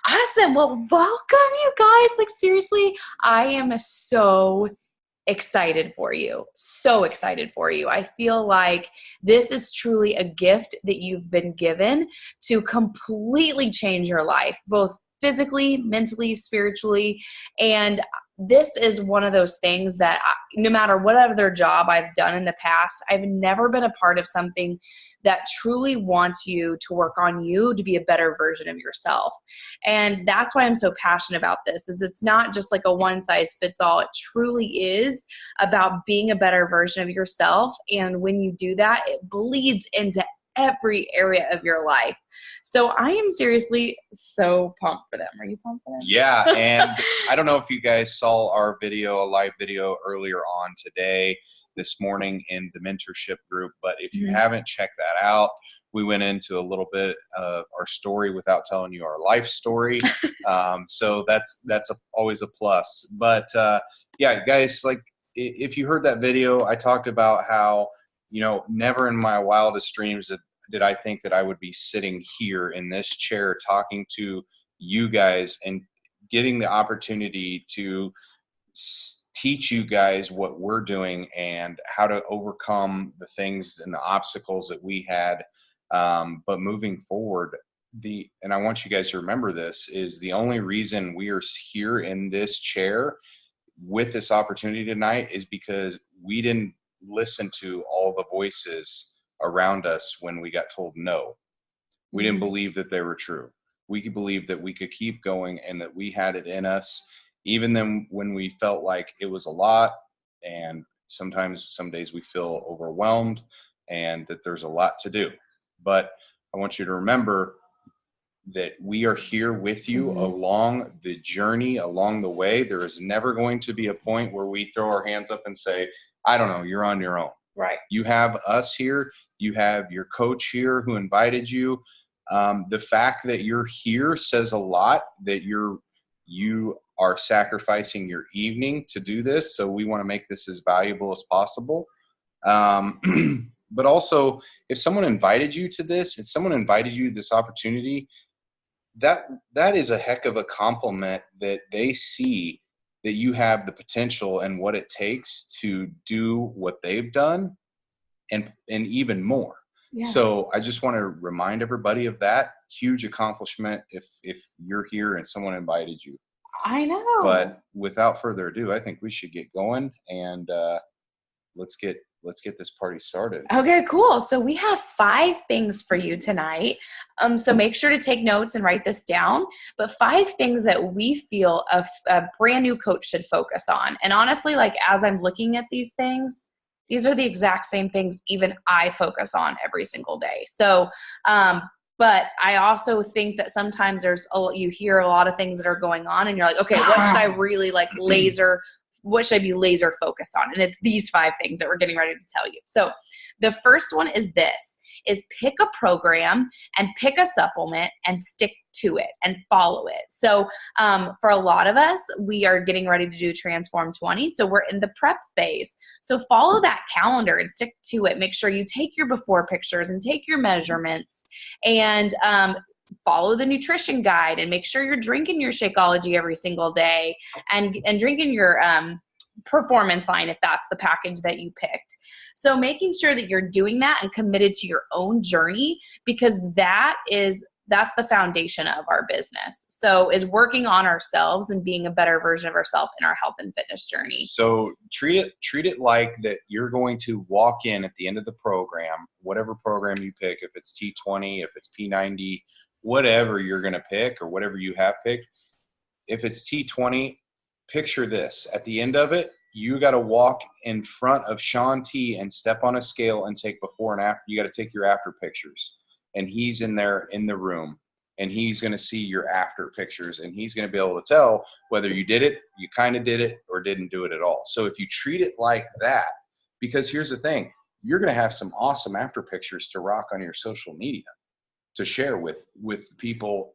Awesome. Well, welcome you guys. Like seriously, I am so excited for you. So excited for you. I feel like this is truly a gift that you've been given to completely change your life, both physically, mentally, spiritually. And this is one of those things that no matter what other job I've done in the past, I've never been a part of something that truly wants you to work on you to be a better version of yourself. And that's why I'm so passionate about this, is it's not just like a one size fits all. It truly is about being a better version of yourself. And when you do that, it bleeds into every area of your life. So I am seriously so pumped for them. Are you pumped for them? Yeah. And I don't know if you guys saw our video, a live video earlier on today, this morning in the mentorship group. But if you haven't checked that out, we went into a little bit of our story without telling you our life story. So that's always a plus. But yeah, guys, like if you heard that video, I talked about how, never in my wildest dreams did I think that I would be sitting here in this chair talking to you guys and getting the opportunity to teach you guys what we're doing and how to overcome the things and the obstacles that we had. But moving forward, and I want you guys to remember this, is the only reason we are here in this chair with this opportunity tonight is because we didn't listen to all the voices around us when we got told no. We didn't believe that they were true. We could believe that we could keep going and that we had it in us, even then when we felt like it was a lot. And sometimes, some days we feel overwhelmed and that there's a lot to do. But I want you to remember that we are here with you along the journey, along the way. There is never going to be a point where we throw our hands up and say, I don't know, you're on your own. Right. You have us here. You have your coach here who invited you. The fact that you're here says a lot, that you are sacrificing your evening to do this. So we want to make this as valuable as possible. But also, if someone invited you to this, if someone invited you this opportunity, that is a heck of a compliment that they see that you have the potential and what it takes to do what they've done and even more. Yeah. So I just want to remind everybody of that huge accomplishment if you're here and someone invited you. I know. But without further ado, I think we should get going and let's get this party started. Okay, cool. So we have 5 things for you tonight. So make sure to take notes and write this down. But 5 things that we feel a brand new coach should focus on. And honestly, like as I'm looking at these things, these are the exact same things even I focus on every single day. So, but I also think that sometimes you hear a lot of things that are going on and you're like, okay, what should I really what should I be laser focused on? And it's these 5 things that we're getting ready to tell you. So the first one is pick a program and pick a supplement and stick to it and follow it. So for a lot of us, we are getting ready to do Transform 20. So we're in the prep phase. So follow that calendar and stick to it. Make sure you take your before pictures and take your measurements and follow the nutrition guide and make sure you're drinking your Shakeology every single day and drinking your performance line if that's the package that you picked. So making sure that you're doing that and committed to your own journey, because that's the foundation of our business. So is working on ourselves and being a better version of ourselves in our health and fitness journey. So treat it like that you're going to walk in at the end of the program, whatever program you pick, if it's T20, if it's P90, whatever you're going to pick or whatever you have picked. If it's T20, picture this. At the end of it, you got to walk in front of Sean T and step on a scale and take before and after. You got to take your after pictures. And he's in there in the room. And he's going to see your after pictures. And he's going to be able to tell whether you did it, you kind of did it, or didn't do it at all. So if you treat it like that, because here's the thing, you're going to have some awesome after pictures to rock on your social media, to share with people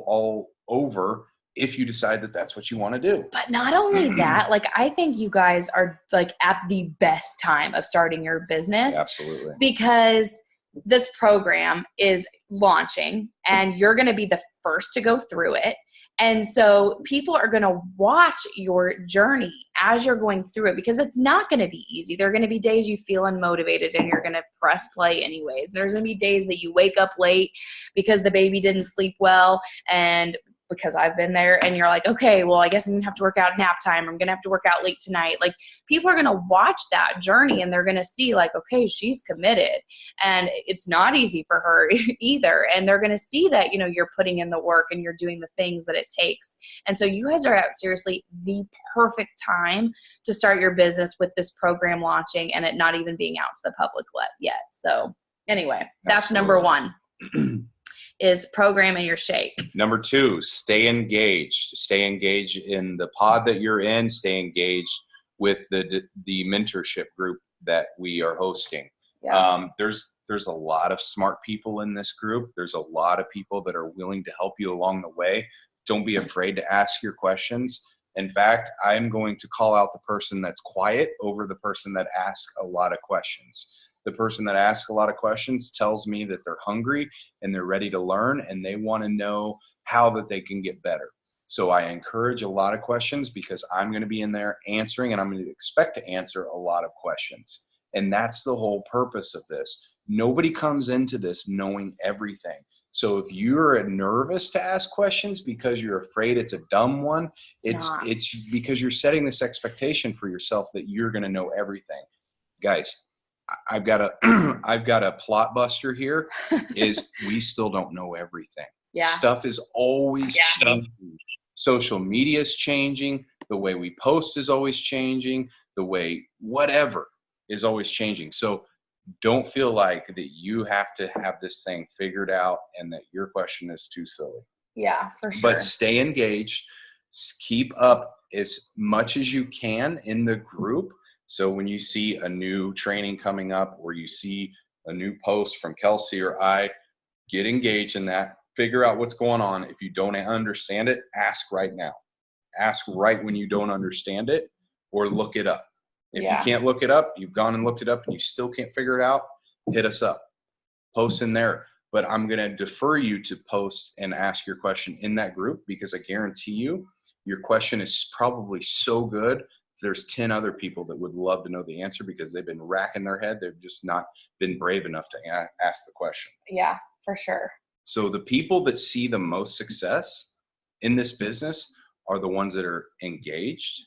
all over, if you decide that that's what you want to do. But not only that, like I think you guys are like at the best time of starting your business. Absolutely. Because this program is launching and you're going to be the first to go through it. And so people are going to watch your journey as you're going through it, because it's not going to be easy. There are going to be days you feel unmotivated and you're going to press play anyways. There's going to be days that you wake up late because the baby didn't sleep well, and because I've been there, and you're like, okay, well, I guess I'm gonna have to work out nap time. I'm gonna have to work out late tonight. Like, people are gonna watch that journey and they're gonna see like, okay, she's committed, and it's not easy for her either. And they're gonna see that, you know, you're putting in the work and you're doing the things that it takes. And so you guys are at seriously the perfect time to start your business with this program launching and it not even being out to the public yet. So anyway, that's number one. Is program in your shake. Number 2, stay engaged. Stay engaged in the pod that you're in. Stay engaged with the mentorship group that we are hosting. Yeah. There's a lot of smart people in this group. There's a lot of people that are willing to help you along the way. Don't be afraid to ask your questions. In fact, I'm going to call out the person that's quiet over the person that asks a lot of questions. The person that asks a lot of questions tells me that they're hungry and they're ready to learn and they want to know how that they can get better. So I encourage a lot of questions because I'm going to be in there answering, and I'm going to expect to answer a lot of questions. And that's the whole purpose of this. Nobody comes into this knowing everything. So if you're nervous to ask questions because you're afraid it's a dumb one, it's because you're setting this expectation for yourself that you're going to know everything. Guys, I've got a plot buster here. Is we still don't know everything. Yeah. Stuff is always changing. Social media is changing. The way we post is always changing. The way whatever is always changing. So don't feel like that you have to have this thing figured out and that your question is too silly. Yeah, for sure. But stay engaged. Keep up as much as you can in the group. So when you see a new training coming up or you see a new post from Kelsey or I, get engaged in that. Figure out what's going on. If you don't understand it, ask right now. Ask right when you don't understand it, or look it up. If you can't look it up, you've gone and looked it up and you still can't figure it out, hit us up. Post in there. But I'm going to defer you to post and ask your question in that group, because I guarantee you, your question is probably so good. There's 10 other people that would love to know the answer because they've been racking their head. They've just not been brave enough to ask the question. Yeah, for sure. So the people that see the most success in this business are the ones that are engaged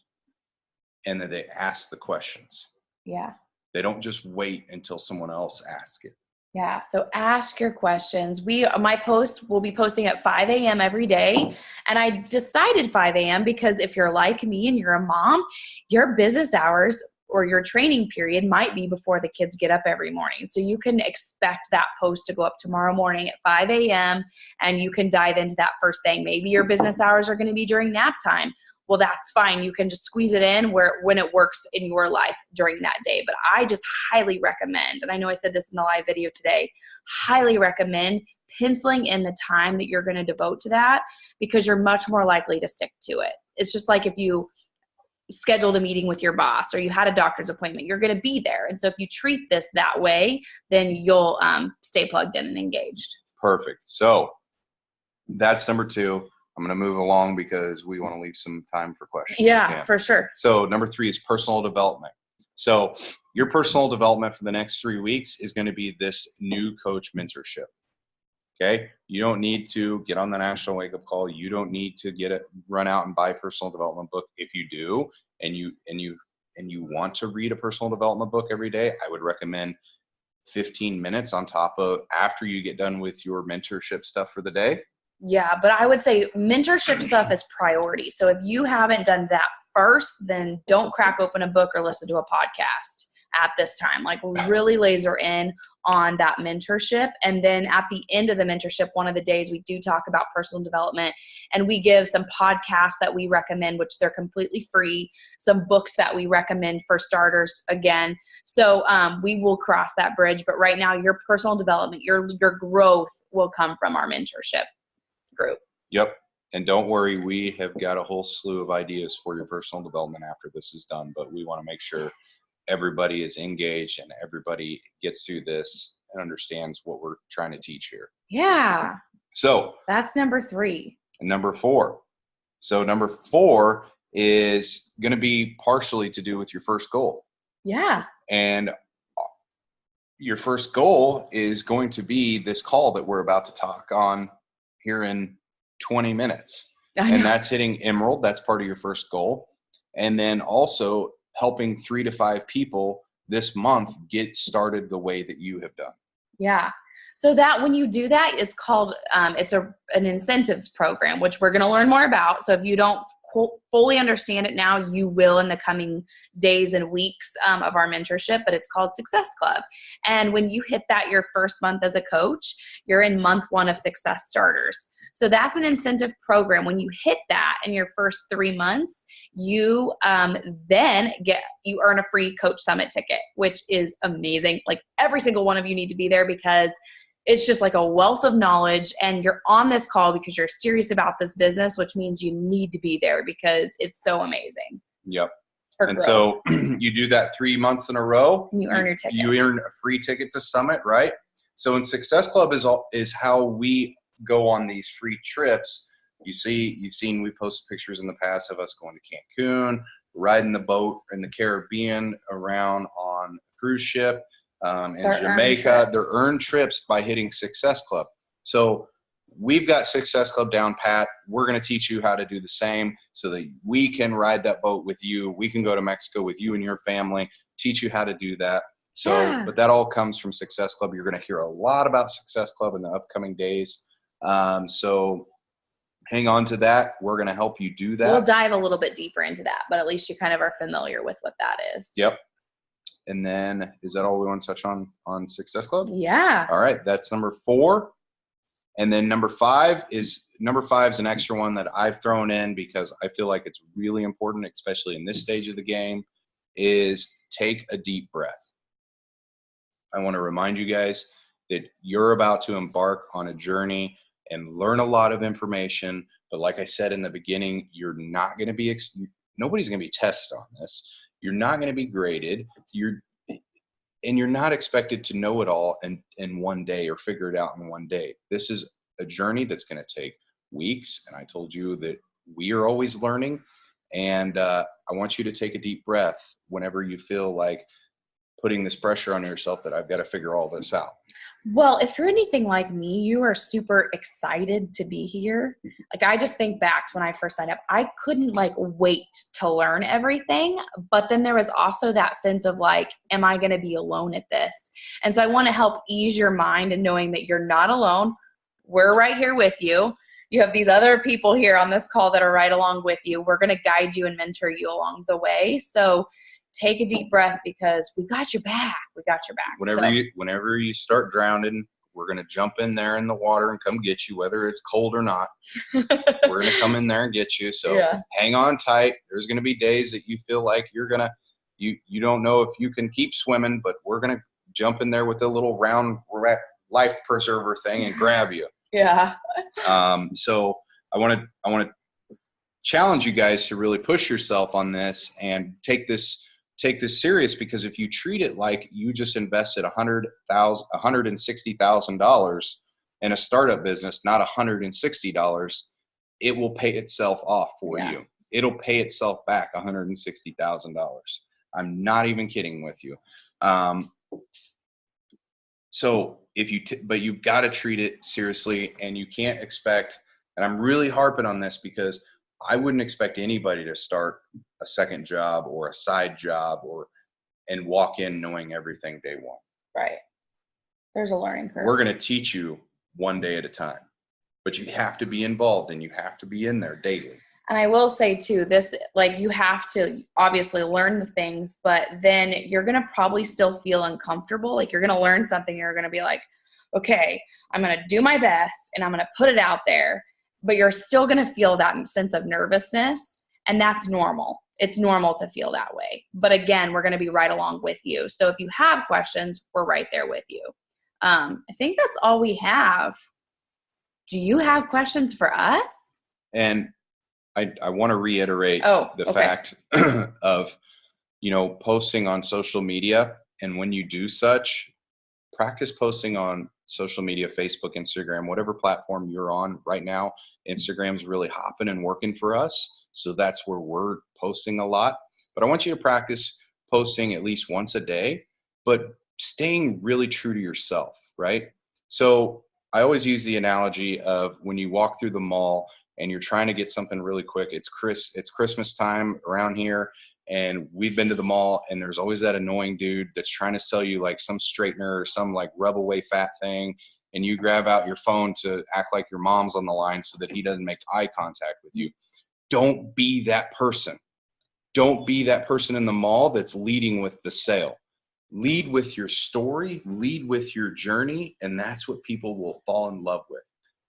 and that they ask the questions. Yeah. They don't just wait until someone else asks it. Yeah. So ask your questions. My post will be posting at 5 a.m. every day. And I decided 5 a.m. because if you're like me and you're a mom, your business hours or your training period might be before the kids get up every morning. So you can expect that post to go up tomorrow morning at 5 a.m. and you can dive into that first thing. Maybe your business hours are going to be during nap time. Well, that's fine. You can just squeeze it in when it works in your life during that day. But I just highly recommend, and I know I said this in the live video today, highly recommend penciling in the time that you're going to devote to that, because you're much more likely to stick to it. It's just like if you scheduled a meeting with your boss or you had a doctor's appointment, you're going to be there. And so if you treat this that way, then you'll stay plugged in and engaged. Perfect. So that's number 2. I'm going to move along because we want to leave some time for questions. Yeah, for sure. So number 3 is personal development. So your personal development for the next 3 weeks is going to be this new coach mentorship. Okay. You don't need to get on the national wake up call. You don't need to run out and buy a personal development book. If you do, and you want to read a personal development book every day, I would recommend 15 minutes on top of after you get done with your mentorship stuff for the day. Yeah, but I would say mentorship stuff is priority. So if you haven't done that first, then don't crack open a book or listen to a podcast at this time. Like, really laser in on that mentorship. And then at the end of the mentorship, one of the days we do talk about personal development, and we give some podcasts that we recommend, which they're completely free, some books that we recommend for starters again. So we will cross that bridge. But right now, your personal development, your growth will come from our mentorship group. Yep. And don't worry, we have got a whole slew of ideas for your personal development after this is done, but we want to make sure everybody is engaged and everybody gets through this and understands what we're trying to teach here. Yeah. So that's number 3. Number 4. So number 4 is going to be partially to do with your first goal. Yeah. And your first goal is going to be this call that we're about to talk on here in 20 minutes. And that's hitting Emerald. That's part of your first goal. And then also helping 3 to 5 people this month get started the way that you have done. Yeah. So that when you do that, it's called, it's an incentives program, which we're going to learn more about. So if you don't fully understand it now, you will in the coming days and weeks of our mentorship, but it's called Success Club. And when you hit that your first month as a coach, you're in month 1 of Success Starters. So that's an incentive program. When you hit that in your first 3 months, you then you earn a free Coach Summit ticket, which is amazing. Like every single one of you need to be there because it's just like a wealth of knowledge, and you're on this call because you're serious about this business, which means you need to be there because it's so amazing. Yep. And so you do that 3 months in a row. And you earn your ticket. You earn a free ticket to Summit, right? So in Success Club is how we go on these free trips. You've seen we posted pictures in the past of us going to Cancun, riding the boat in the Caribbean, around on a cruise ship. In Jamaica, they're earned trips by hitting Success Club. So we've got Success Club down pat. We're going to teach you how to do the same so that we can ride that boat with you. We can go to Mexico with you and your family, teach you how to do that. So, but that all comes from Success Club. You're going to hear a lot about Success Club in the upcoming days. So hang on to that. We're going to help you do that. We'll dive a little bit deeper into that, but at least you kind of are familiar with what that is. Yep. And then, is that all we want to touch on Success Club? Yeah. All right. That's number 4. And then number 5 is an extra one that I've thrown in because I feel like it's really important, especially in this stage of the game, is take a deep breath. I want to remind you guys that you're about to embark on a journey and learn a lot of information. But like I said in the beginning, you're not going to be, nobody's going to be tested on this. You're not going to be graded. You're not expected to know it all in one day or figure it out in one day. This is a journey that's going to take weeks. And I told you that we are always learning. And I want you to take a deep breath whenever you feel like putting this pressure on yourself that I've got to figure all this out. Well, if you're anything like me, you are super excited to be here. Like, I just think back to when I first signed up, I couldn't wait to learn everything. But then there was also that sense of am I going to be alone at this? And so I want to help ease your mind in knowing that you're not alone. We're right here with you. You have these other people here on this call that are right along with you. We're going to guide you and mentor you along the way. So take a deep breath because we got your back. We got your back. Whenever you start drowning, we're going to jump in there in the water and come get you, whether it's cold or not. We're going to come in there and get you. So hang on tight. There's going to be days that you feel like you don't know if you can keep swimming, but we're going to jump in there with a little round life preserver thing and grab you. Yeah. So I want to challenge you guys to really push yourself on this and take this serious, because if you treat it like you just invested $160,000 in a startup business, not $160, it will pay itself off for you. It'll pay itself back $160,000. I'm not even kidding with you. So but you've got to treat it seriously, and you can't expect, and I'm really harping on this because I wouldn't expect anybody to start a second job or a side job and walk in knowing everything day one. Right. There's a learning curve. We're going to teach you one day at a time, but you have to be involved and you have to be in there daily. And I will say too, this, you have to obviously learn the things, but then you're going to probably still feel uncomfortable. You're going to learn something. You're going to be like, okay, I'm going to do my best and I'm going to put it out there. But you're still going to feel that sense of nervousness, and that's normal. It's normal to feel that way. But again, we're going to be right along with you. So if you have questions, we're right there with you. I think that's all we have. Do you have questions for us? And I want to reiterate the fact of, posting on social media. And when you do such, practice posting on social media, Facebook, Instagram, whatever platform you're on right now. Instagram's really hopping and working for us. So that's where we're posting a lot. But I want you to practice posting at least once a day, but staying really true to yourself, right? So I always use the analogy of when you walk through the mall and you're trying to get something really quick. It's Christmas time around here, and we've been to the mall, and there's always that annoying dude that's trying to sell you like some straightener or some like rub away fat thing, and you grab out your phone to act like your mom's on the line so that he doesn't make eye contact with you. Don't be that person. Don't be that person in the mall that's leading with the sale. Lead with your story, lead with your journey, and that's what people will fall in love with.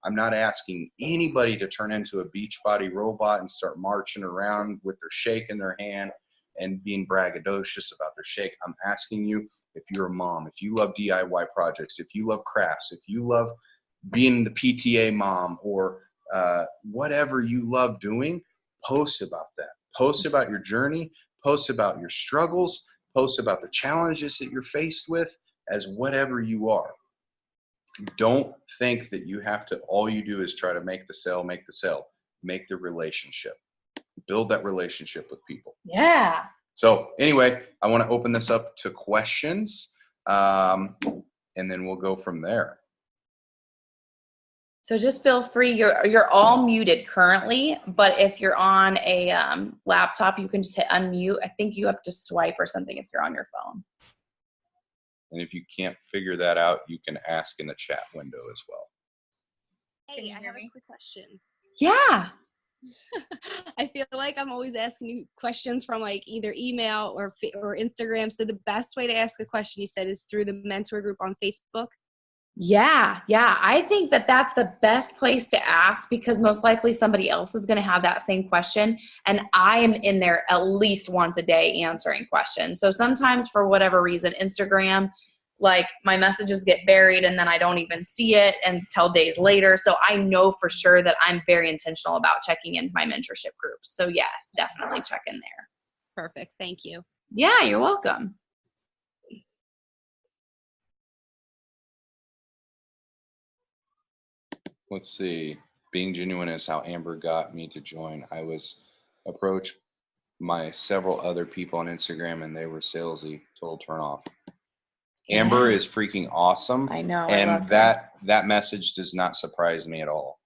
I'm not asking anybody to turn into a Beachbody robot and start marching around with their shake in their hand and being braggadocious about their shake. I'm asking you, if you're a mom, if you love DIY projects, if you love crafts, if you love being the PTA mom, or whatever you love doing, post about that. Post about your journey, post about your struggles, post about the challenges that you're faced with as whatever you are. Don't think that you have to, all you do is try to make the sale, make the relationship, build that relationship with people. Yeah. So anyway, I want to open this up to questions, and then we'll go from there. So just feel free. You're all muted currently, but if you're on a laptop, you can just hit unmute. I think you have to swipe or something if you're on your phone. And if you can't figure that out, you can ask in the chat window as well. Hey, I have a quick question. Yeah. I feel like I'm always asking you questions from like either email or Instagram. So the best way to ask a question, you said, is through the mentor group on Facebook. Yeah. I think that that's the best place to ask, because most likely somebody else is going to have that same question. And I am in there at least once a day answering questions. So sometimes for whatever reason, Instagram, like my messages get buried and then I don't even see it until days later. So I know for sure that I'm very intentional about checking into my mentorship groups. So yes, definitely check in there. Perfect. Thank you. Yeah, you're welcome. Let's see. Being genuine is how Amber got me to join. I was approached by several other people on Instagram and they were salesy. Total turn off. Amber is freaking awesome. I know. And I love her. that message does not surprise me at all.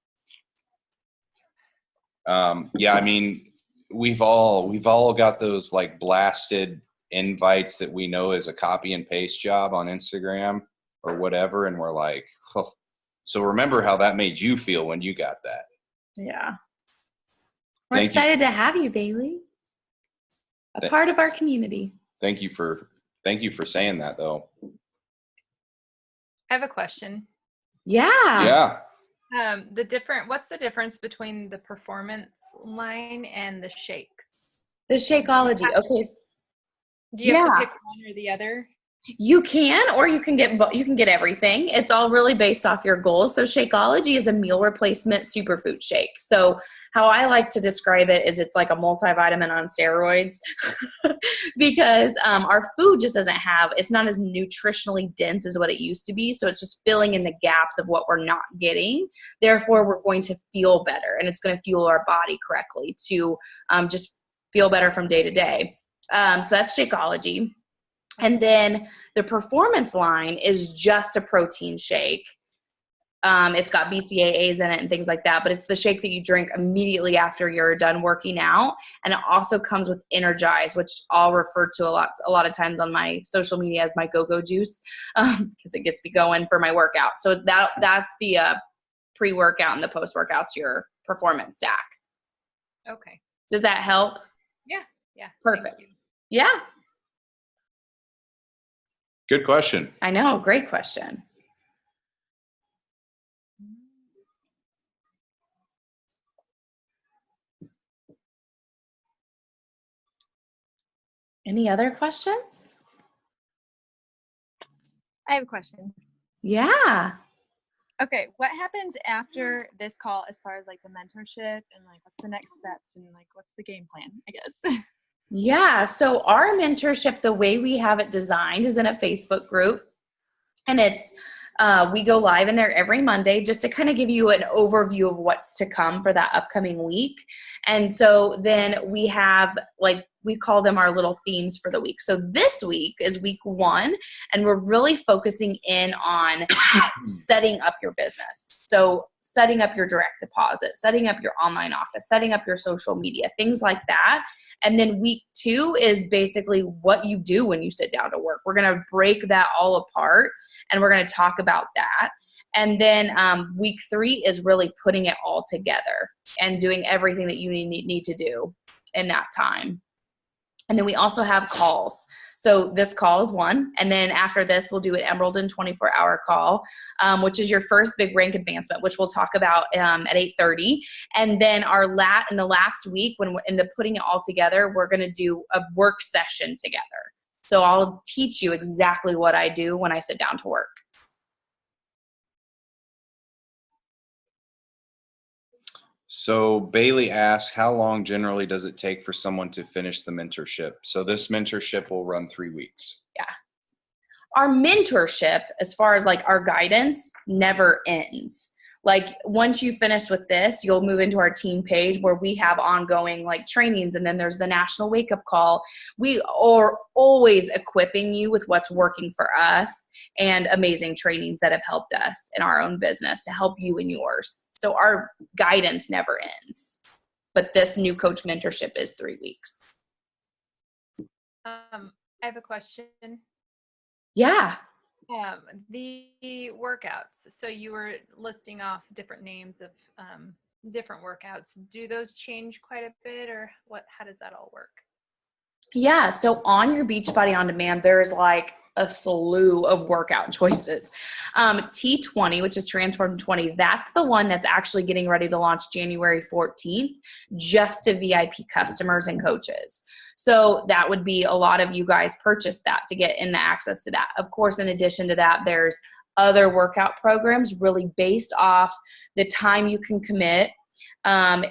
Yeah, I mean, we've all got those like blasted invites that we know is a copy and paste job on Instagram or whatever, and we're like, oh. So remember how that made you feel when you got that. Yeah. We're excited to have you, Bailey. A part of our community. Thank you for saying that, though. I have a question. Yeah. What's the difference between the performance line and the shakes? The Shakeology. Okay. Do you have to pick one or the other? You can, or you can get everything. It's all really based off your goals. So Shakeology is a meal replacement superfood shake. So how I like to describe it is it's like a multivitamin on steroids because our food just it's not as nutritionally dense as what it used to be. So it's just filling in the gaps of what we're not getting. Therefore, we're going to feel better, and it's going to fuel our body correctly to just feel better from day to day. So that's Shakeology. And then the performance line is just a protein shake. It's got BCAAs in it and things like that, but it's the shake that you drink immediately after you're done working out. And it also comes with Energize, which I'll refer to a lot of times on my social media as my go-go juice, because it gets me going for my workout. So that's the pre-workout, and the post-workout's your performance stack. Okay. Does that help? Yeah. Perfect. Yeah. Good question. I know. Great question. Any other questions? I have a question. Yeah. Okay, what happens after this call as far as like the mentorship and like what's the next steps and like what's the game plan, I guess? Yeah. So our mentorship, the way we have it designed, is in a Facebook group. And it's, we go live in there every Monday just to kind of give you an overview of what's to come for that upcoming week. And so then we have, like, we call them our little themes for the week. So this week is week 1, and we're really focusing in on setting up your business. So setting up your direct deposit, setting up your online office, setting up your social media, things like that. And then week 2 is basically what you do when you sit down to work. We're going to break that all apart, and we're going to talk about that. And then week 3 is really putting it all together and doing everything that you need to do in that time. And then we also have calls. So this call is 1. And then after this, we'll do an Emerald and 24-hour call, which is your first big rank advancement, which we'll talk about at 8:30. And then in the last week, when in the putting it all together, we're going to do a work session together. So I'll teach you exactly what I do when I sit down to work. So Bailey asks, how long generally does it take for someone to finish the mentorship? So this mentorship will run 3 weeks. Yeah. Our mentorship, as far as like our guidance, never ends. Like once you finish with this, you'll move into our team page where we have ongoing like trainings. And then there's the national wake up call. We are always equipping you with what's working for us and amazing trainings that have helped us in our own business to help you in yours. So our guidance never ends. But this new coach mentorship is 3 weeks. I have a question. Yeah. The workouts. So you were listing off different names of different workouts. Do those change quite a bit, or what? How does that all work? Yeah. So on your Beachbody On Demand, there's like a slew of workout choices. T20, which is Transform 20, that's the one that's actually getting ready to launch January 14th, just to VIP customers and coaches. So that would be a lot of you guys purchased that to get in the access to that. Of course, in addition to that, there's other workout programs really based off the time you can commit,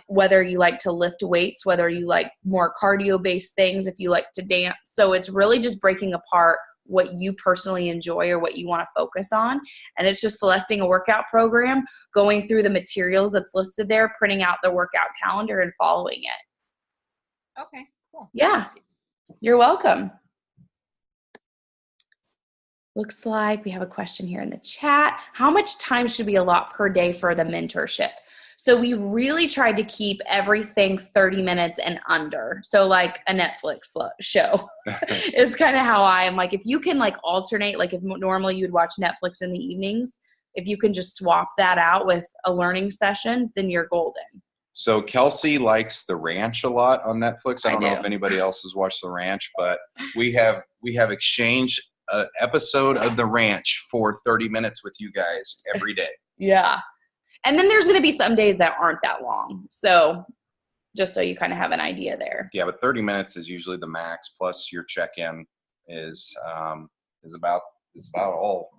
whether you like to lift weights, whether you like more cardio-based things, if you like to dance. So it's really just breaking apart what you personally enjoy or what you want to focus on. And it's just selecting a workout program, going through the materials that's listed there, printing out the workout calendar and following it. Okay, cool. Yeah, you're welcome. Looks like we have a question here in the chat. How much time should we allot per day for the mentorship? So we really tried to keep everything 30 minutes and under. So like a Netflix show is kind of how I am. Like if you can like alternate, like if normally you'd watch Netflix in the evenings, if you can just swap that out with a learning session, then you're golden. So Kelsey likes The Ranch a lot on Netflix. I don't know if anybody else has watched The Ranch, but we have exchanged an episode of The Ranch for 30 minutes with you guys every day. Yeah. And then there's going to be some days that aren't that long. So just so you kind of have an idea there. Yeah, but 30 minutes is usually the max. Plus your check-in is about all.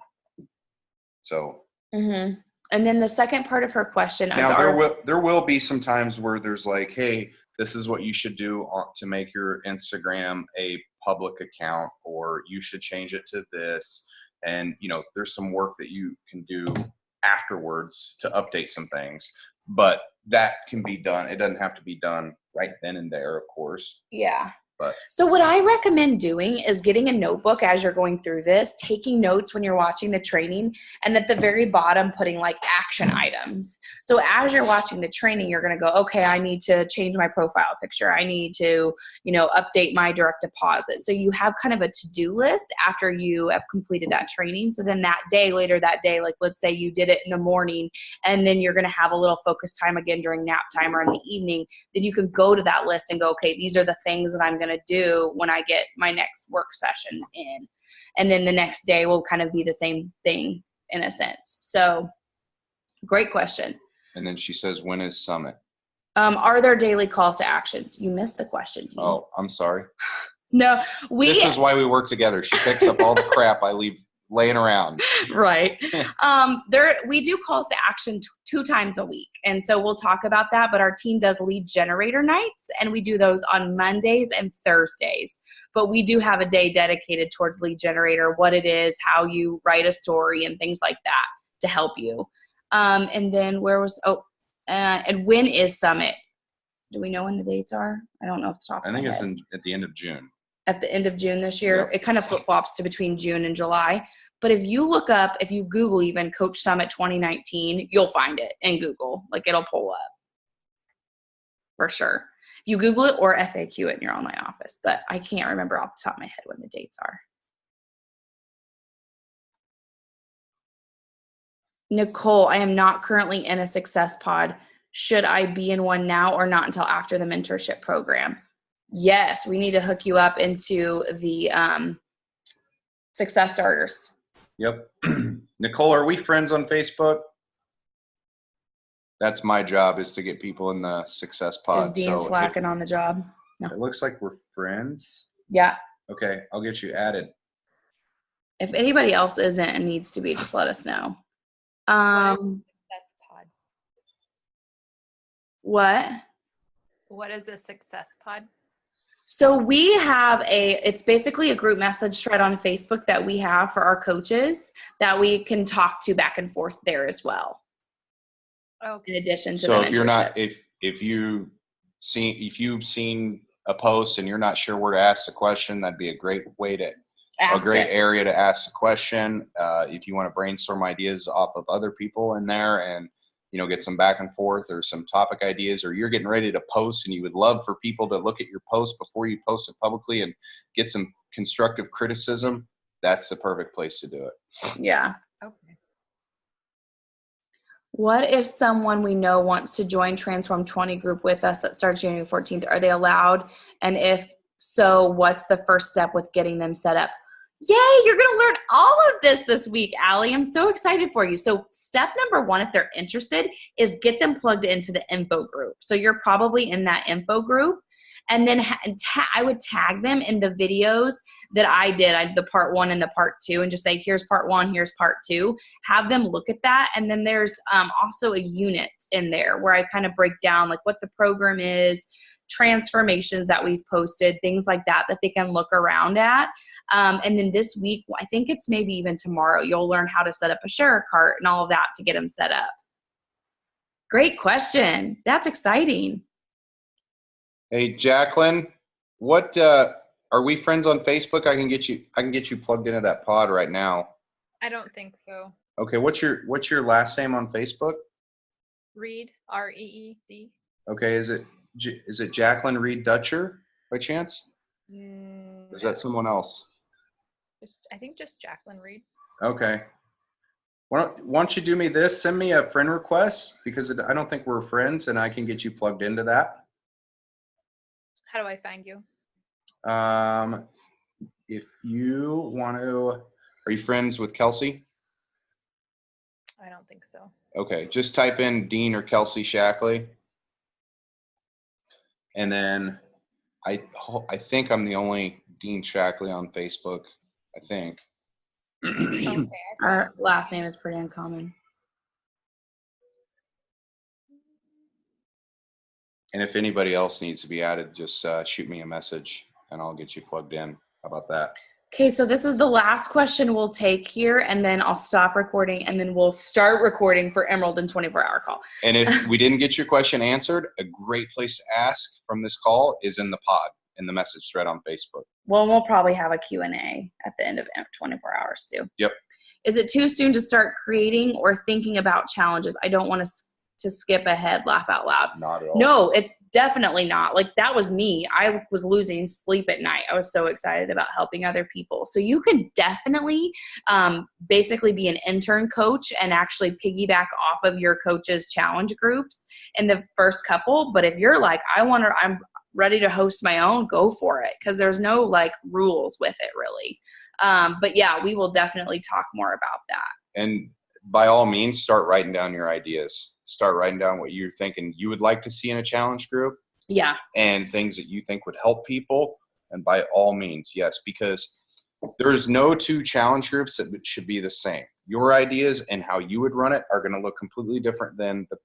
So. Mm-hmm. And then the second part of her question is there will be some times where there's like, hey, this is what you should do to make your Instagram a public account, or you should change it to this. And there's some work that you can do afterwards to update some things, but that can be done. It doesn't have to be done right then and there, of course. Yeah. But so what I recommend doing is getting a notebook as you're going through this, taking notes when you're watching the training, and at the very bottom putting like action items. So as you're watching the training, you're going to go, okay, I need to change my profile picture. I need to, update my direct deposit. So you have kind of a to-do list after you have completed that training. So then later that day, like let's say you did it in the morning, and then you're going to have a little focus time again during nap time or in the evening, then you can go to that list and go, okay, these are the things that I'm going to do when I get my next work session in. And then the next day will kind of be the same thing in a sense. So great question. And then she says, when is Summit? Are there daily calls to actions? You missed the question, T. Oh, I'm sorry. No, this is why we work together. She picks up all the crap I leave laying around. Right. We do calls to action 2 times a week. And so we'll talk about that, but our team does lead generator nights, and we do those on Mondays and Thursdays. But we do have a day dedicated towards lead generator, what it is, how you write a story and things like that to help you. And then and when is Summit? Do we know when the dates are? I don't know off the top of my head. I think it's at the end of June. At the end of June this year. Yep. It kind of flip-flops to between June and July. But if you Google even Coach Summit 2019, you'll find it in Google. Like, it'll pull up for sure. You Google it or FAQ it in your online office. But I can't remember off the top of my head when the dates are. Nicole, I am not currently in a success pod. Should I be in one now or not until after the mentorship program? Yes, we need to hook you up into the success starters. Yep. Nicole, are we friends on Facebook? That's my job, is to get people in the success pod. Is Dean slacking on the job? No. It looks like we're friends. Yeah. Okay, I'll get you added. If anybody else isn't and needs to be, just let us know. Success pod. What? What is a success pod? So we have it's basically a group message thread on Facebook that we have for our coaches that we can talk to back and forth there as well. Okay. In addition to the So mentorship. if you've seen a post and you're not sure where to ask the question, that'd be a great area to ask the question. If you want to brainstorm ideas off of other people in there and, get some back and forth or some topic ideas, or you're getting ready to post and you would love for people to look at your post before you post it publicly and get some constructive criticism, that's the perfect place to do it. Yeah. Okay. What if someone we know wants to join Transform 20 group with us that starts January 14th? Are they allowed? And if so, what's the first step with getting them set up? Yay, you're going to learn all of this week, Allie. I'm so excited for you. So step number 1, if they're interested, is get them plugged into the info group. So you're probably in that info group. And then I would tag them in the videos that I did, the part 1 and the part 2, and just say, here's part 1, here's part 2. Have them look at that. And then there's also a unit in there where I kind of break down like what the program is, transformations that we've posted, things like that they can look around at. And then this week, I think it's maybe even tomorrow, you'll learn how to set up a share cart and all of that to get them set up. Great question. That's exciting. Hey, Jacqueline, what are we friends on Facebook? I can get you plugged into that pod right now. I don't think so. Okay, what's your last name on Facebook? Reed, R-E-E-D. Okay, is it Jacqueline Reed Dutcher by chance? Or is that someone else? I think just Jacqueline Reed. Okay. Why don't you do me this? Send me a friend request, because I don't think we're friends, and I can get you plugged into that. How do I find you? If you want to, are you friends with Kelsey? I don't think so. Okay, just type in Dean or Kelsey Shackley. And then I think I'm the only Dean Shackley on Facebook, I think. Okay. Our last name is pretty uncommon. And if anybody else needs to be added, just shoot me a message and I'll get you plugged in. How about that? Okay, so this is the last question we'll take here, and then I'll stop recording, and then we'll start recording for Emerald and 24-hour call. And if we didn't get your question answered, a great place to ask from this call is in the pod, in the message thread on Facebook. Well, we'll probably have a Q&A at the end of 24 hours too. Yep. Is it too soon to start creating or thinking about challenges? I don't want to skip ahead, laugh out loud. Not at all. No, it's definitely not. Like, that was me. I was losing sleep at night. I was so excited about helping other people. So you could definitely basically be an intern coach and actually piggyback off of your coach's challenge groups in the first couple. But if you're like, I'm ready to host my own, go for it. Because there's no like rules with it really. But yeah, we will definitely talk more about that. And by all means, start writing down your ideas. Start writing down what you're thinking you would like to see in a challenge group. Yeah. And things that you think would help people. And by all means, yes, because There's no two challenge groups that should be the same. Your ideas and how you would run it are going to look completely different than the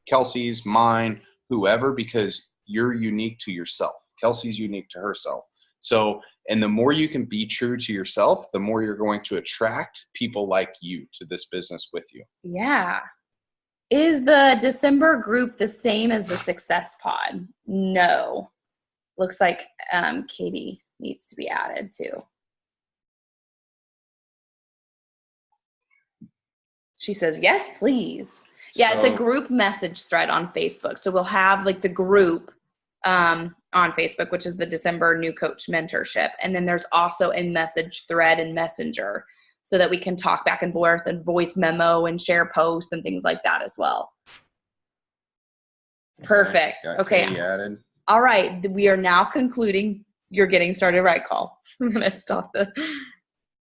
Kelsey's, mine, whoever, because you're unique to yourself. Kelsey's unique to herself. So, and the more you can be true to yourself, the more you're going to attract people like you to this business with you. Yeah. Is the December group the same as the Success Pod? No. Looks like Katie needs to be added too. She says, yes, please. Yeah, it's a group message thread on Facebook. So we'll have like the group on Facebook, which is the December New Coach Mentorship. And then there's also a message thread in Messenger so that we can talk back and forth and voice memo and share posts and things like that as well. Perfect. Okay. Added. All right. We are now concluding your Getting Started Right call. I'm going to stop